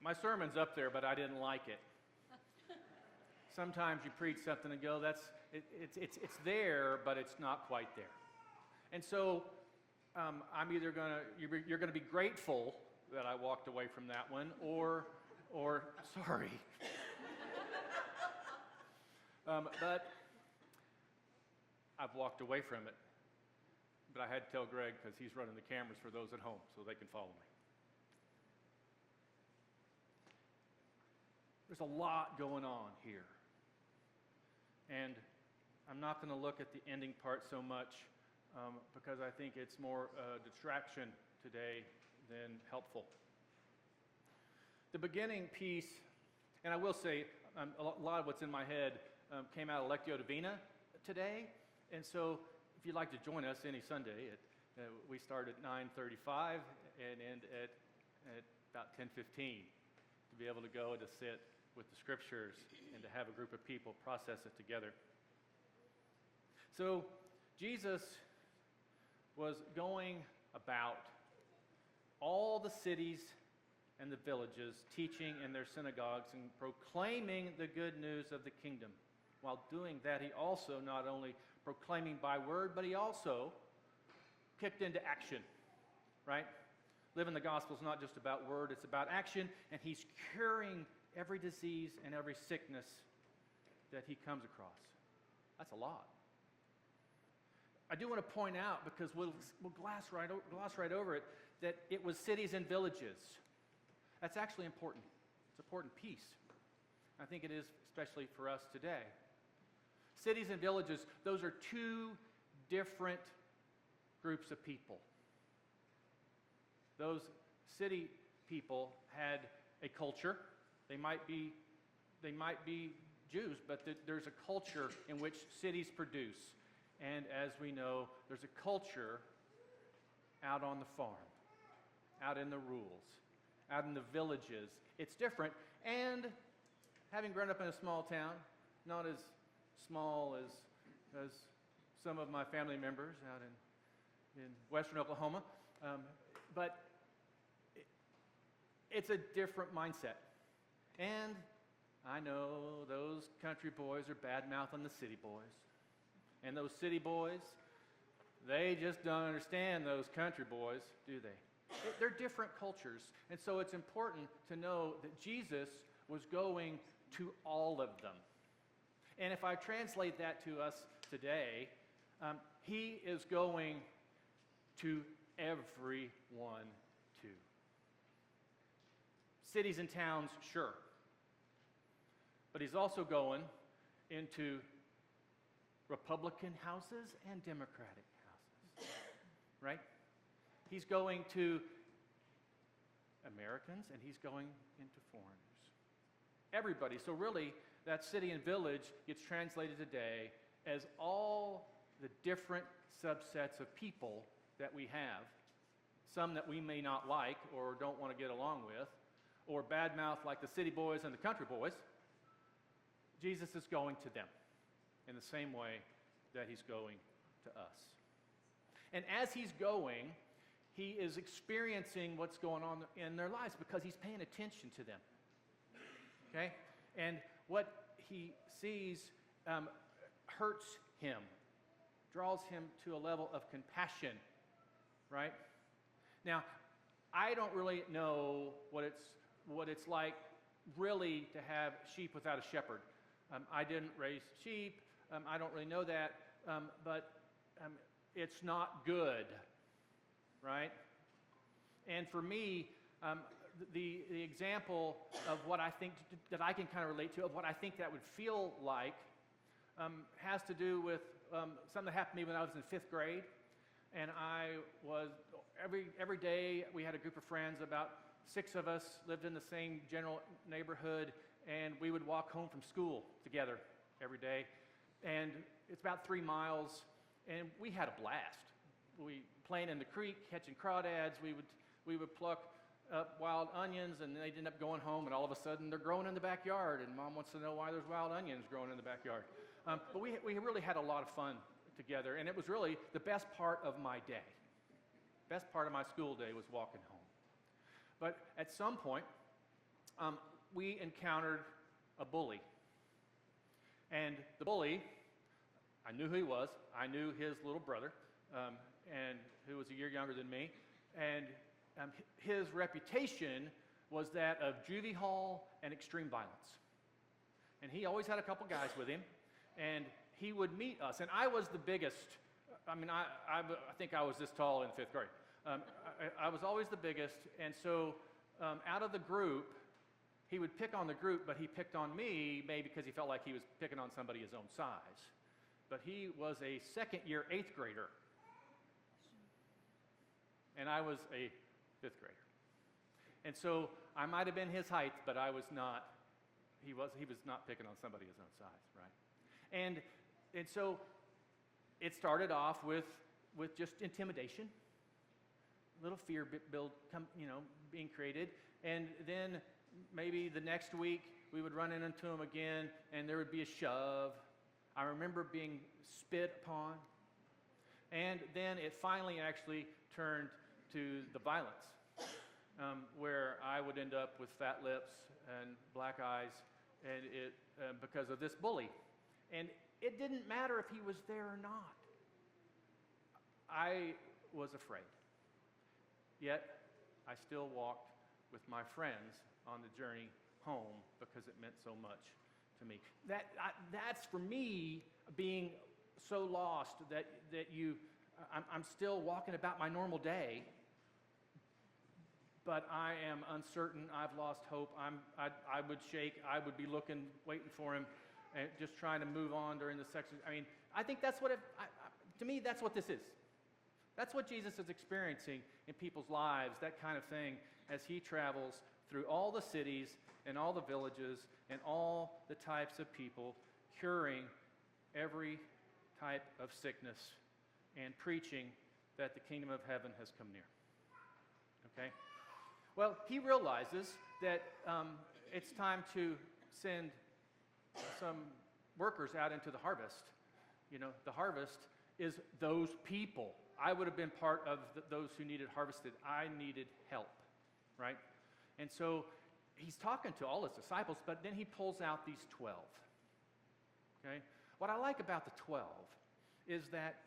My sermon's up there, but I didn't like it. Sometimes you preach something and go, it's there, but it's not quite there. And so I'm either you're gonna be grateful that I walked away from that one, or sorry. But I've walked away from it. But I had to tell Greg because he's running the cameras for those at home so they can follow me. There's a lot going on here. And I'm not going to look at the ending part so much because I think it's more a distraction today than helpful. The beginning piece, and I will say a lot of what's in my head came out of Lectio Divina today. And so if you'd like to join us any Sunday, we start at 9:35 and end at about 10:15 to be able to go and to sit with the scriptures and to have a group of people process it together. So Jesus was going about all the cities and the villages, teaching in their synagogues and proclaiming the good news of the kingdom. While doing that, he also not only proclaiming by word, but he also kicked into action, right? Living the gospel is not just about word, it's about action, and he's curing every disease and every sickness that he comes across. That's a lot. I do want to point out, because we'll gloss right over it, that it was cities and villages. That's actually important. It's an important piece. I think it is, especially for us today. Cities and villages, those are two different groups of people. Those city people had a culture. They might be Jews, but there's a culture in which cities produce. And as we know, there's a culture out on the farm, out in the rules, out in the villages. It's different. And having grown up in a small town, not as small as some of my family members out in western Oklahoma, but it's a different mindset. And I know those country boys are bad-mouthing the city boys. And those city boys, they just don't understand those country boys, do they? They're different cultures. And so it's important to know that Jesus was going to all of them. And if I translate that to us today, he is going to everyone too. Cities and towns, sure. But he's also going into Republican houses and Democratic houses, right? He's going to Americans and he's going into foreigners. Everybody. So really, that city and village gets translated today as all the different subsets of people that we have, some that we may not like or don't want to get along with, or badmouth like the city boys and the country boys. Jesus is going to them in the same way that he's going to us. And as he's going, he is experiencing what's going on in their lives because he's paying attention to them. Okay? And what he sees hurts him, draws him to a level of compassion, right? Now, I don't really know what it's like really to have sheep without a shepherd. I didn't raise sheep. I don't really know that, but it's not good, right? And for me, the example of what I think that I can kind of relate to, of what I think that would feel like, has to do with something that happened to me when I was in 5th grade. And I was, every day we had a group of friends, about 6 of us lived in the same general neighborhood, and we would walk home from school together every day. And it's about 3 miles, and we had a blast. We playing in the creek, catching crawdads. We would pluck up wild onions, and they'd end up going home, and all of a sudden they're growing in the backyard, and Mom wants to know why there's wild onions growing in the backyard. But we really had a lot of fun together, and it was really the best part of my day. Best part of my school day was walking home. But at some point, we encountered a bully. And the bully, I knew who he was. I knew his little brother, and who was a year younger than me. And his reputation was that of juvie hall and extreme violence. And he always had a couple guys with him, and he would meet us. And I was the biggest. I mean, I think I was this tall in 5th grade. I was always the biggest, and so out of the group, he would pick on the group, but he picked on me maybe because he felt like he was picking on somebody his own size. But he was a second-year 8th grader, and I was a 5th grader. And so I might have been his height, but I was not. He was not picking on somebody his own size, right? And so it started off with just intimidation, little fear being created, and then maybe the next week we would run into him again, and there would be a shove. I remember being spit upon, and then it finally actually turned to the violence, where I would end up with fat lips and black eyes, and because of this bully. And it didn't matter if he was there or not. I was afraid. Yet, I still walked with my friends on the journey home because it meant so much to me. That's for me being so lost that I'm still walking about my normal day, but I am uncertain. I've lost hope. I would shake. I would be looking, waiting for him, and just trying to move on during the section. I mean, I think that's what to me, that's what this is. That's what Jesus is experiencing in people's lives, that kind of thing, as he travels through all the cities and all the villages and all the types of people, curing every type of sickness and preaching that the kingdom of heaven has come near. Okay? Well, he realizes that it's time to send some workers out into the harvest. You know, the harvest is those people. I would have been part of those who needed harvested. I needed help, right? And so he's talking to all his disciples, but then he pulls out these 12. Okay? What I like about the 12 is that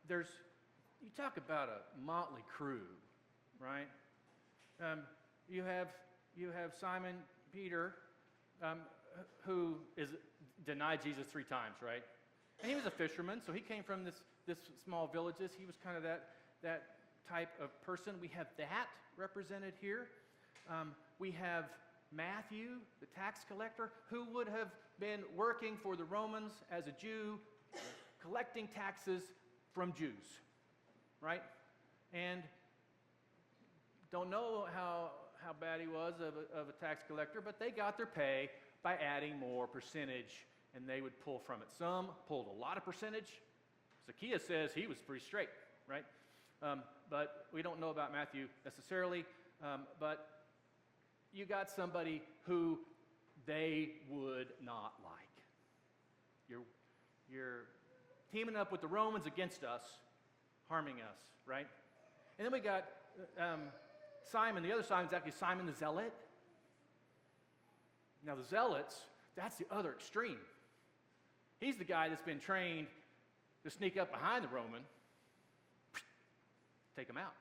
you talk about a motley crew, right? You have Simon Peter, who is denied Jesus 3 times, right? And he was a fisherman, so he came from this small villages. He was kind of that type of person. We have that represented here. We have Matthew, the tax collector, who would have been working for the Romans as a Jew, collecting taxes from Jews, right? And don't know how bad he was of a tax collector, but they got their pay by adding more percentage, and they would pull from it. Some pulled a lot of percentage. Zacchaeus says he was pretty straight, right? But we don't know about Matthew necessarily, but you got somebody who they would not like. You're teaming up with the Romans against us, harming us, right? And then we got Simon. The other Simon's actually Simon the Zealot. Now the Zealots, that's the other extreme. He's the guy that's been trained to sneak up behind the Roman, take him out.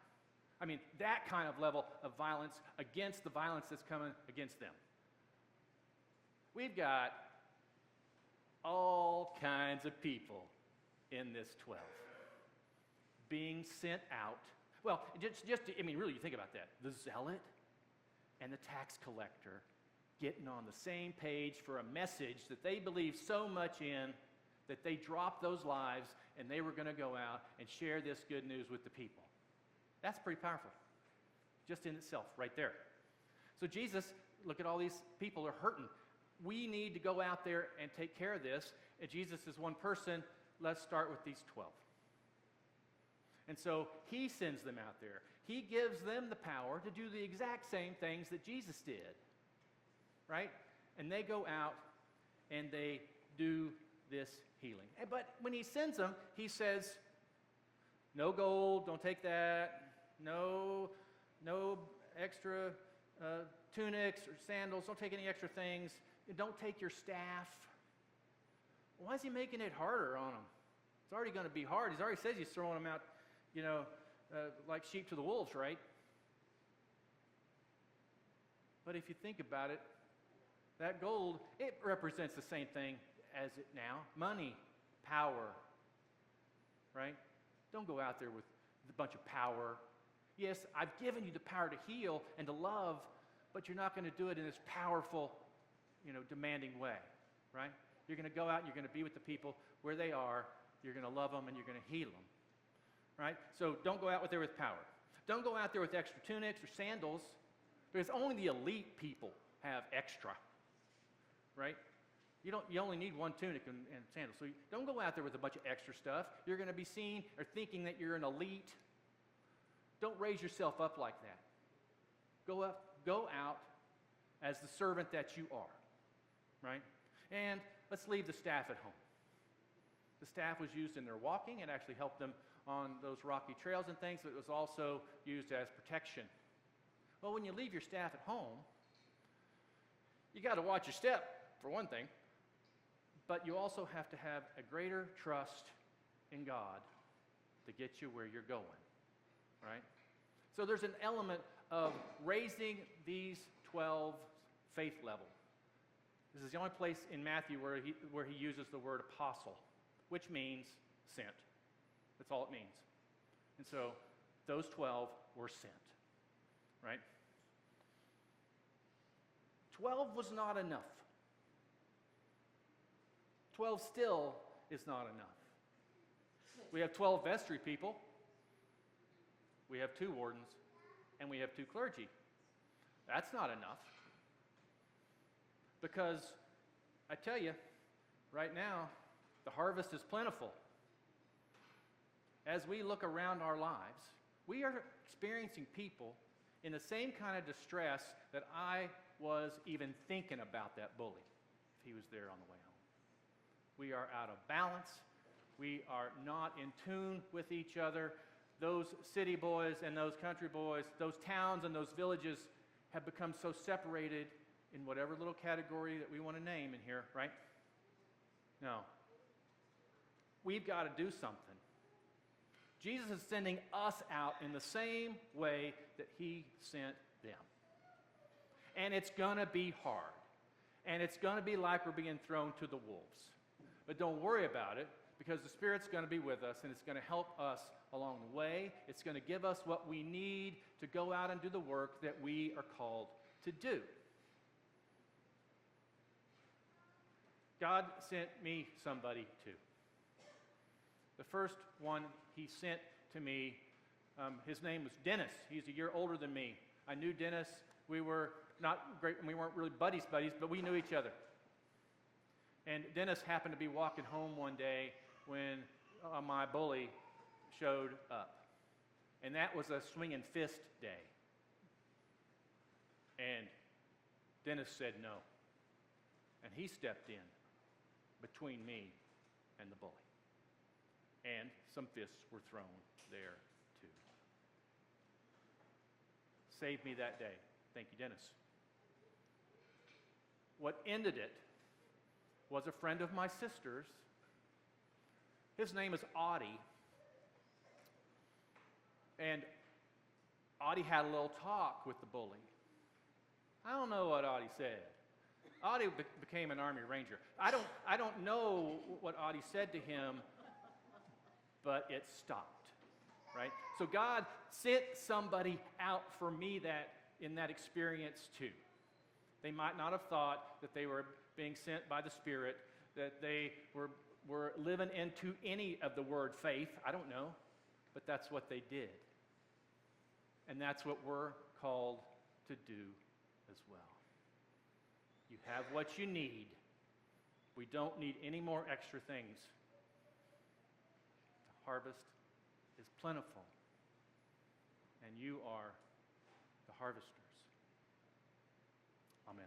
I mean, that kind of level of violence against the violence that's coming against them. We've got all kinds of people in this 12 being sent out. Well, really, you think about that. The zealot and the tax collector getting on the same page for a message that they believe so much in that they dropped those lives and they were going to go out and share this good news with the people. That's pretty powerful, just in itself, right there. So Jesus, look at all these people are hurting. We need to go out there and take care of this. And Jesus is one person. Let's start with these 12. And so he sends them out there. He gives them the power to do the exact same things that Jesus did, right? And they go out and they do this healing. But when he sends them, he says, no gold, don't take that. No extra tunics or sandals. Don't take any extra things. Don't take your staff. Why is he making it harder on them? It's already going to be hard. He already says he's throwing them out, like sheep to the wolves, right? But if you think about it, that gold, it represents the same thing as it now. Money, power, right? Don't go out there with a bunch of power. Yes, I've given you the power to heal and to love, but you're not going to do it in this powerful, demanding way, right? You're going to go out and you're going to be with the people where they are. You're going to love them and you're going to heal them, right? So don't go out there with power. Don't go out there with extra tunics or sandals, because only the elite people have extra, right? You only need one tunic and sandals. So don't go out there with a bunch of extra stuff. You're going to be seen or thinking that you're an elite. Don't raise yourself up like that. Go out as the servant that you are, right? And let's leave the staff at home. The staff was used in their walking. It actually helped them on those rocky trails and things, but it was also used as protection. Well, when you leave your staff at home, you got to watch your step, for one thing, but you also have to have a greater trust in God to get you where you're going, right? So there's an element of raising these 12 faith level. This is the only place in Matthew where he uses the word apostle, which means sent. That's all it means. And so those 12 were sent, right? 12 was not enough. 12 still is not enough. We have 12 vestry people, we have 2 wardens, and we have 2 clergy. That's not enough. Because I tell you, right now, the harvest is plentiful. As we look around our lives, we are experiencing people in the same kind of distress that I was even thinking about that bully if he was there on the way home. We are out of balance. We are not in tune with each other. Those city boys and those country boys, those towns and those villages have become so separated in whatever little category that we want to name in here, right? No. We've got to do something. Jesus is sending us out in the same way that he sent them. And it's going to be hard. And it's going to be like we're being thrown to the wolves. But don't worry about it, because the Spirit's going to be with us, and it's going to help us along the way. It's going to give us what we need to go out and do the work that we are called to do. God sent me somebody too. The first one he sent to me, his name was Dennis. He's a year older than me. I knew Dennis. We were not great, we weren't really buddies, but we knew each other. And Dennis happened to be walking home one day when my bully showed up. And that was a swinging fist day. And Dennis said no. And he stepped in between me and the bully. And some fists were thrown there too. Saved me that day. Thank you, Dennis. What ended it was a friend of my sister's. His name is Audie. And Audie had a little talk with the bully. I don't know what Audie said. Audie became an Army Ranger. I don't know what Audie said to him, but it stopped, right? So God sent somebody out for me in that experience too. They might not have thought that they were being sent by the Spirit, that they were living into any of the word faith. I don't know, but that's what they did. And that's what we're called to do as well. You have what you need. We don't need any more extra things. The harvest is plentiful, and you are the harvesters. Amen.